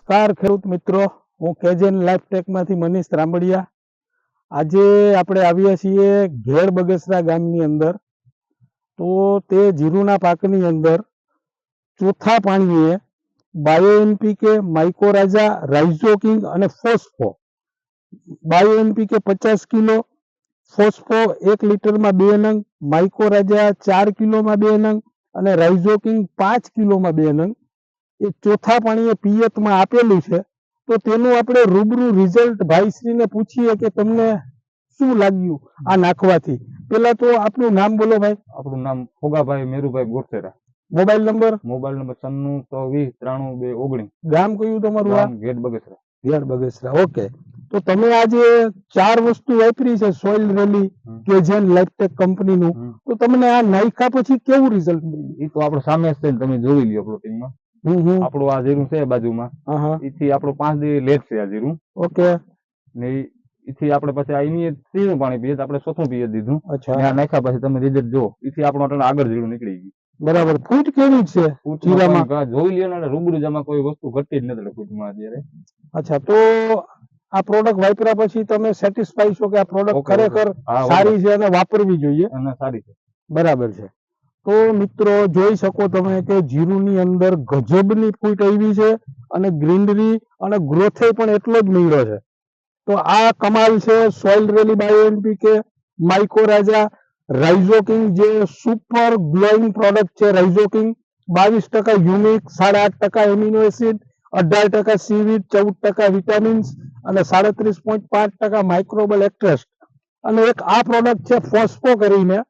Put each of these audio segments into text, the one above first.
નમસ્કાર ખેડૂત મિત્રો, હું કેજેન લાઈફટેકમાંથી મનીષ રામબડિયા. આજે આપણે આવ્યા છીએ ઘેડ બગસરા ગામની અંદર. તો તે જીરુના પાકની અંદર ચોથા પાણીએ બાયો એનપીકે, માઇકોરાજા, રાઇઝોકિંગ અને phospho. Bio NPK 50 kilo, phospho 1 લીટરમાં 2 નંગ, માઇકોરાજા 4 કિલોમાં 2 નંગ અને રાઇઝોકિંગ 5 કિલોમાં 2 નંગ એ ચોથા પાણીએ પિયતમાં આપેલું છે. તો તેનું આપણે રૂબરૂ રિઝલ્ટ ભાઈશ્રીને પૂછીએ કે તમને શું લાગ્યું આ નાખવાથી. પેલા તો આપનું નામ બોલો ભાઈ. આપણું નામ ફોગાભાઈ મેરુભાઈ ગોરસેરા. મોબાઈલ નંબર 96 ગામ કયું તમારું? ગામ ઘેડ બગસરા. ઘેડ બગસરા. ઓકે, તો તમે આજે 4 વસ્તુ વાપરી છે સોઇલ રેલી કેજેન લાઈફટેક કંપનીનું. તો તમને આ નાખ્યા પછી કેવું રિઝલ્ટ મળ્યું? એ તો આપણે સામે જ છે, તમે જોઈ લ્યો પ્લોટિંગમાં. આપણું આ જીરું છે બાજુમાં, એથી આપણું 5 દી લેટ છે આ જીરું. ઓકે, ને એથી આપણે પછી આ એની ત્રીજું પાણી પીએ, આપણે ચોથું પીએ દીધું. અચ્છા, આ નાખ્યા પછી તમે રિઝલ્ટ જો, એથી આપણું આગળ જીરું નીકળી ગયું. બરાબર. ફૂટ કેવી છે જીરામાં? જોઈ લ્યો ને, રૂબરૂ જમાં કોઈ વસ્તુ ઘટતી જ નથી ફૂટમાં અત્યારે. અચ્છા, તો આ પ્રોડક્ટ વાપર્યા પછી તમે સેટિસ્ફાઈ છો કે આ પ્રોડક્ટ ખરેખર સારી છે અને વાપરવી જોઈએ? અને સારી છે. બરાબર છે. તો મિત્રો જોઈ શકો તમે કે જીરુની અંદર ગજબની ફૂટ આવી છે અને ગ્રીનરી અને ગ્રોથે પણ એટલો જ મળ્યો છે. તો આ કમાલ છે સોઇલ રેલી બાયો એનપીકે, માઇકોરાજા, રાઇઝોકિંગ જે સુપર ગ્લોઈંગ પ્રોડક્ટ છે. રાઇઝોકિંગ 22% unique, 8.5% amino acid, 18% seaweed, 14% vitamins અને 37.5% માઇક્રોબલ એક્ટ્રેસ્ટ. અને એક આ પ્રોડક્ટ છે ફોસ્ફો કરીને,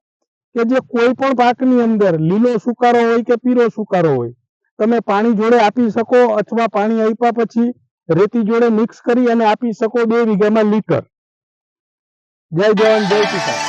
કે જે કોઈ પણ પાકની અંદર લીલો સુકારો હોય કે પીળો સુકારો હોય, તમે પાણી જોડે આપી શકો અથવા પાણી આપ્યા પછી રેતી જોડે મિક્સ કરી અને આપી શકો 2 વીઘામાં લીટર. જય જવાન જય કિસાન.